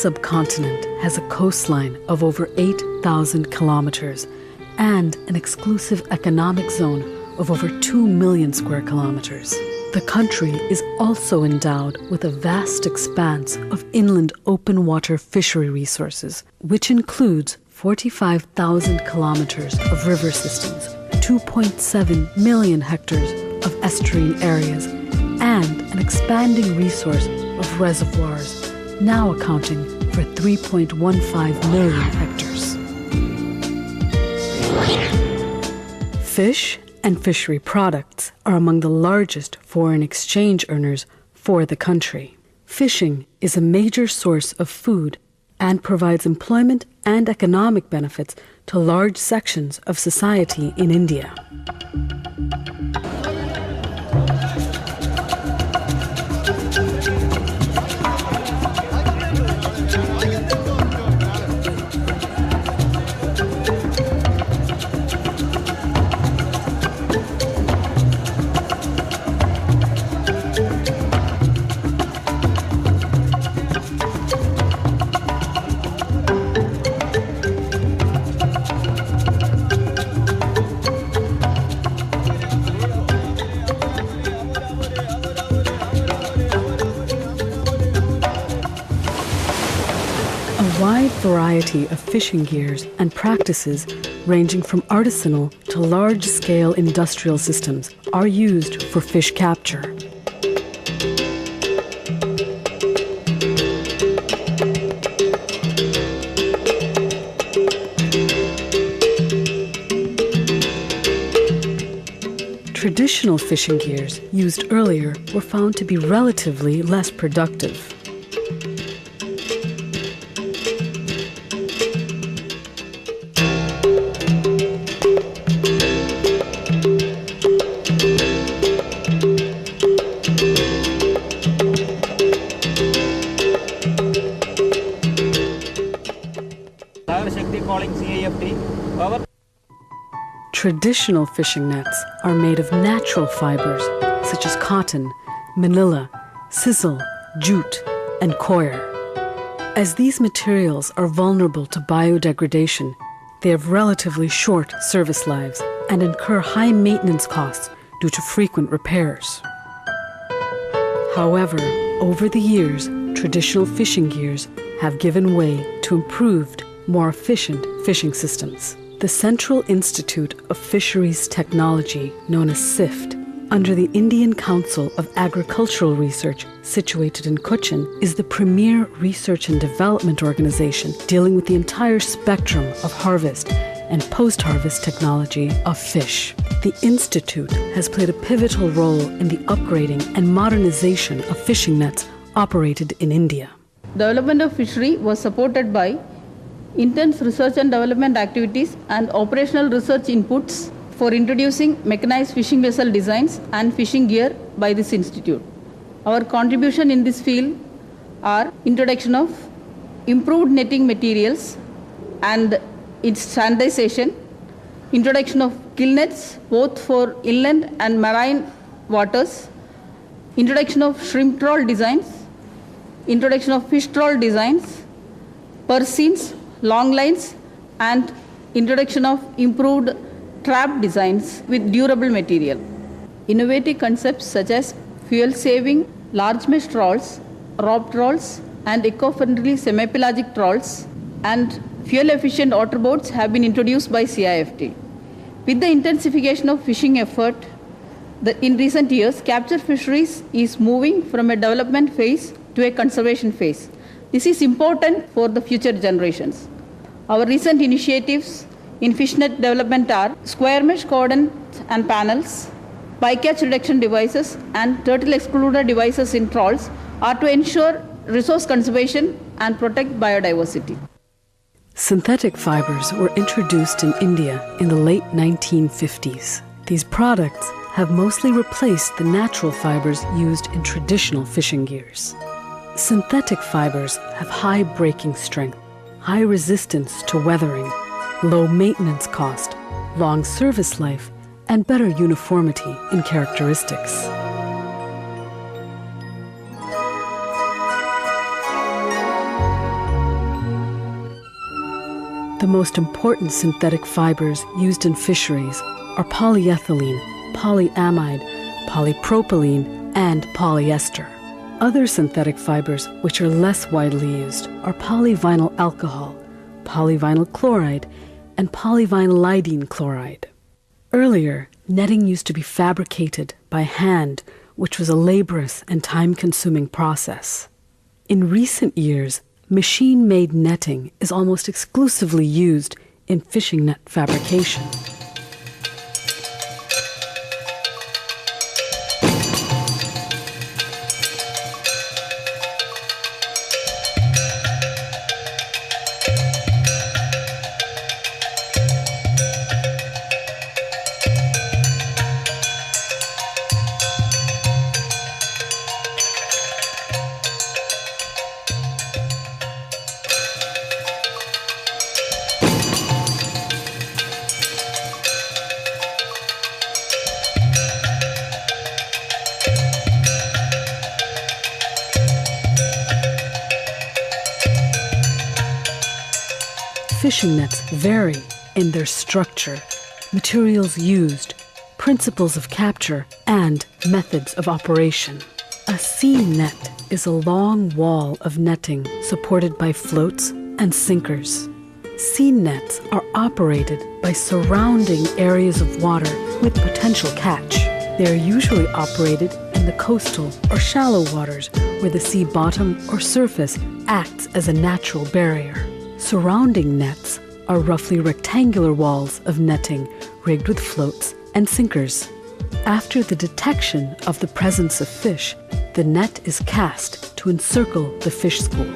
subcontinent has a coastline of over 8,000 kilometers and an exclusive economic zone of over 2 million square kilometers. The country is also endowed with a vast expanse of inland open water fishery resources, which includes 45,000 kilometers of river systems, 2.7 million hectares of estuarine areas, and an expanding resource of reservoirs, now accounting for 3.15 million hectares. Fish and fishery products are among the largest foreign exchange earners for the country. Fishing is a major source of food and provides employment and economic benefits to large sections of society in India. A wide variety of fishing gears and practices, ranging from artisanal to large-scale industrial systems, are used for fish capture. Traditional fishing gears used earlier were found to be relatively less productive. Calling CIFT. Traditional fishing nets are made of natural fibers such as cotton, manila, sisal, jute, and coir. As these materials are vulnerable to biodegradation, they have relatively short service lives and incur high maintenance costs due to frequent repairs. However, over the years, traditional fishing gears have given way to improved, more efficient fishing systems. The Central Institute of Fisheries Technology, known as CIFT, under the Indian Council of Agricultural Research, situated in Cochin, is the premier research and development organization dealing with the entire spectrum of harvest and post-harvest technology of fish. The Institute has played a pivotal role in the upgrading and modernization of fishing nets operated in India. Development of fishery was supported by intense research and development activities and operational research inputs for introducing mechanized fishing vessel designs and fishing gear by this institute. Our contribution in this field are introduction of improved netting materials and its standardization, introduction of gill nets both for inland and marine waters, introduction of shrimp trawl designs, introduction of fish trawl designs, purseines, long lines, and introduction of improved trap designs with durable material. Innovative concepts such as fuel-saving large mesh trawls, rope trawls, and eco-friendly semi-pelagic trawls and fuel-efficient otter boats have been introduced by CIFT. With the intensification of fishing effort in recent years, capture fisheries is moving from a development phase to a conservation phase. This is important for the future generations. Our recent initiatives in fishnet development are square mesh coordinates and panels, bycatch reduction devices, and turtle excluder devices in trawls are to ensure resource conservation and protect biodiversity. Synthetic fibers were introduced in India in the late 1950s. These products have mostly replaced the natural fibers used in traditional fishing gears. Synthetic fibers have high breaking strength, high resistance to weathering, low maintenance cost, long service life, and better uniformity in characteristics. The most important synthetic fibers used in fisheries are polyethylene, polyamide, polypropylene, and polyester. Other synthetic fibers, which are less widely used, are polyvinyl alcohol, polyvinyl chloride, and polyvinylidene chloride. Earlier, netting used to be fabricated by hand, which was a laborious and time-consuming process. In recent years, machine-made netting is almost exclusively used in fishing net fabrication. Fishing nets vary in their structure, materials used, principles of capture, and methods of operation. A seine net is a long wall of netting supported by floats and sinkers. Seine nets are operated by surrounding areas of water with potential catch. They are usually operated in the coastal or shallow waters where the sea bottom or surface acts as a natural barrier. Surrounding nets are roughly rectangular walls of netting rigged with floats and sinkers. After the detection of the presence of fish, the net is cast to encircle the fish school.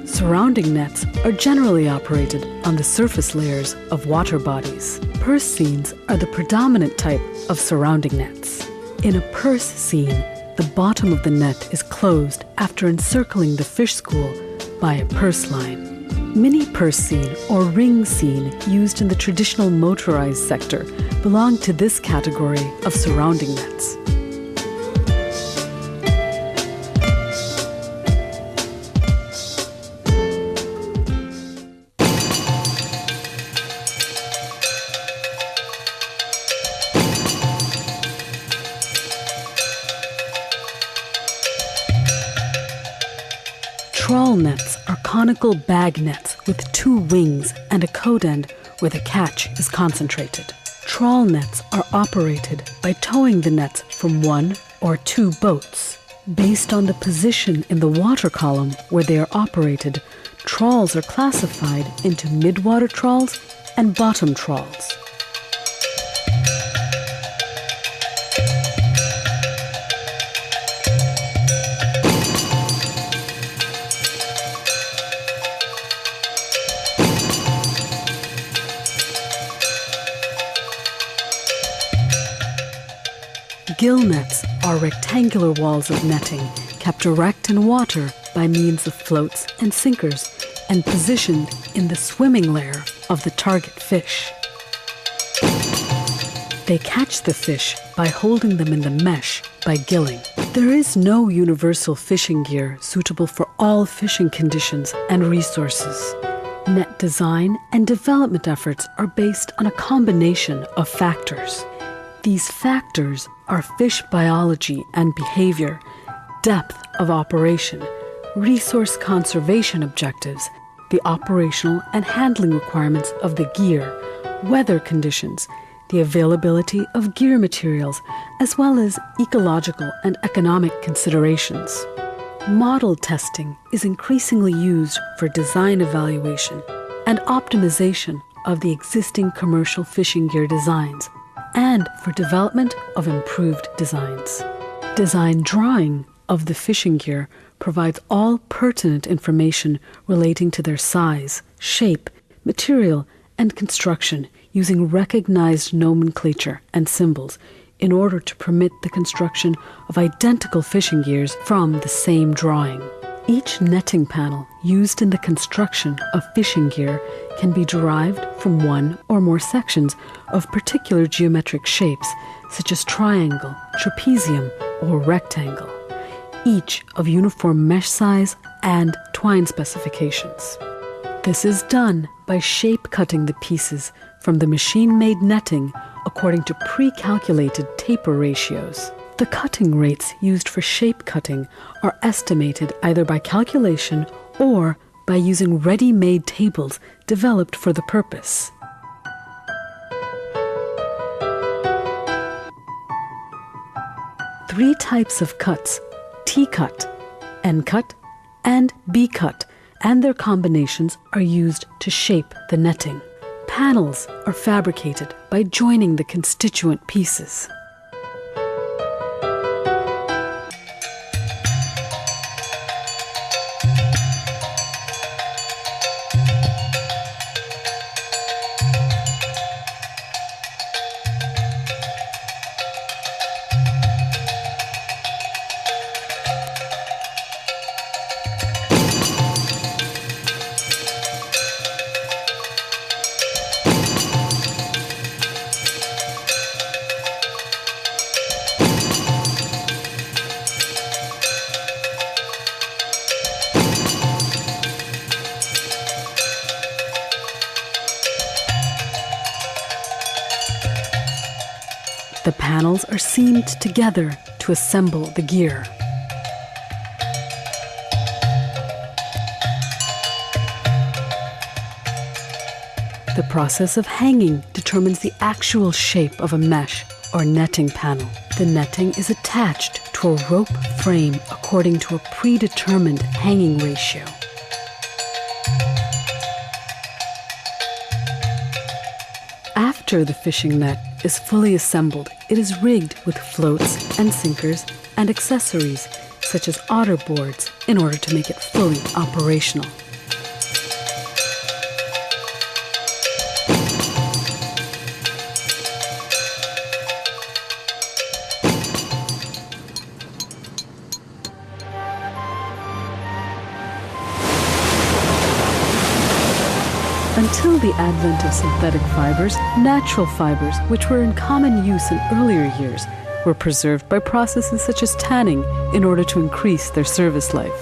Surrounding nets are generally operated on the surface layers of water bodies. Purse seines are the predominant type of surrounding nets. In a purse seine, the bottom of the net is closed after encircling the fish school by a purse line. Mini purse seine or ring seine used in the traditional motorized sector belong to this category of surrounding nets. Trawl nets are conical bag nets with two wings and a coat end where the catch is concentrated. Trawl nets are operated by towing the nets from one or two boats. Based on the position in the water column where they are operated, trawls are classified into midwater trawls and bottom trawls. Gill nets are rectangular walls of netting kept erect in water by means of floats and sinkers and positioned in the swimming layer of the target fish. They catch the fish by holding them in the mesh by gilling. There is no universal fishing gear suitable for all fishing conditions and resources. Net design and development efforts are based on a combination of factors. These factors are fish biology and behavior, depth of operation, resource conservation objectives, the operational and handling requirements of the gear, weather conditions, the availability of gear materials, as well as ecological and economic considerations. Model testing is increasingly used for design evaluation and optimization of the existing commercial fishing gear designs, and for development of improved designs. Design drawing of the fishing gear provides all pertinent information relating to their size, shape, material, and construction using recognized nomenclature and symbols in order to permit the construction of identical fishing gears from the same drawing. Each netting panel used in the construction of fishing gear can be derived from one or more sections of particular geometric shapes, such as triangle, trapezium, or rectangle, each of uniform mesh size and twine specifications. This is done by shape-cutting the pieces from the machine-made netting according to pre-calculated taper ratios. The cutting rates used for shape cutting are estimated either by calculation or by using ready-made tables developed for the purpose. Three types of cuts, T-cut, N-cut, and B-cut, and their combinations are used to shape the netting. Panels are fabricated by joining the constituent pieces. The panels are seamed together to assemble the gear. The process of hanging determines the actual shape of a mesh or netting panel. The netting is attached to a rope frame according to a predetermined hanging ratio. After the fishing net is fully assembled, it is rigged with floats and sinkers and accessories such as otter boards in order to make it fully operational. Until the advent of synthetic fibers, natural fibers, which were in common use in earlier years, were preserved by processes such as tanning in order to increase their service life.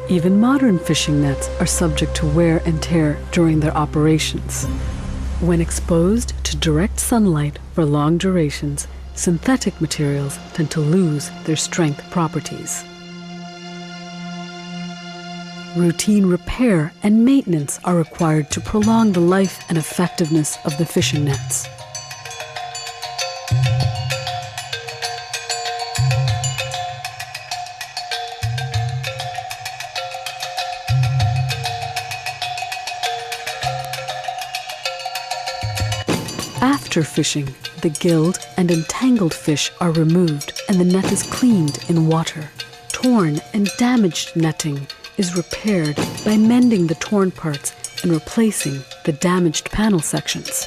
Even modern fishing nets are subject to wear and tear during their operations. When exposed to direct sunlight for long durations, synthetic materials tend to lose their strength properties. Routine repair and maintenance are required to prolong the life and effectiveness of the fishing nets. After fishing, the gilled and entangled fish are removed and the net is cleaned in water. Torn and damaged netting is repaired by mending the torn parts and replacing the damaged panel sections.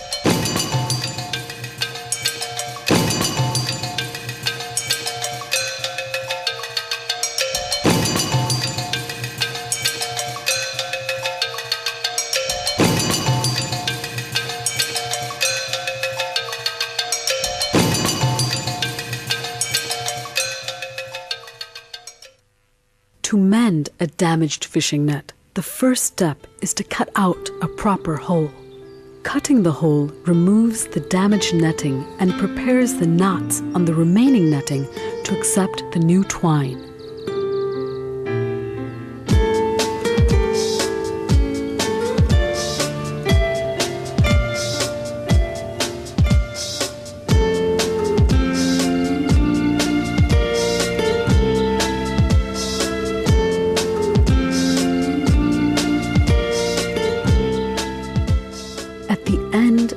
To mend a damaged fishing net, the first step is to cut out a proper hole. Cutting the hole removes the damaged netting and prepares the knots on the remaining netting to accept the new twine.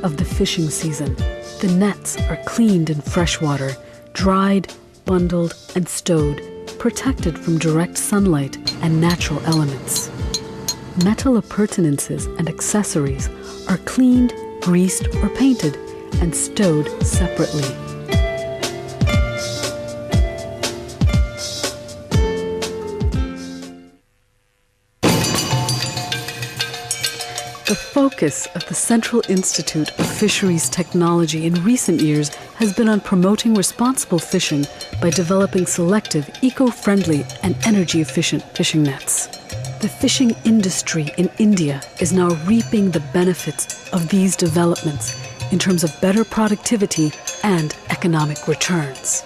Of the fishing season, the nets are cleaned in fresh water, dried, bundled, and stowed, protected from direct sunlight and natural elements. Metal appurtenances and accessories are cleaned, greased, or painted and stowed separately. The focus of the Central Institute of Fisheries Technology in recent years has been on promoting responsible fishing by developing selective, eco-friendly, and energy-efficient fishing nets. The fishing industry in India is now reaping the benefits of these developments in terms of better productivity and economic returns.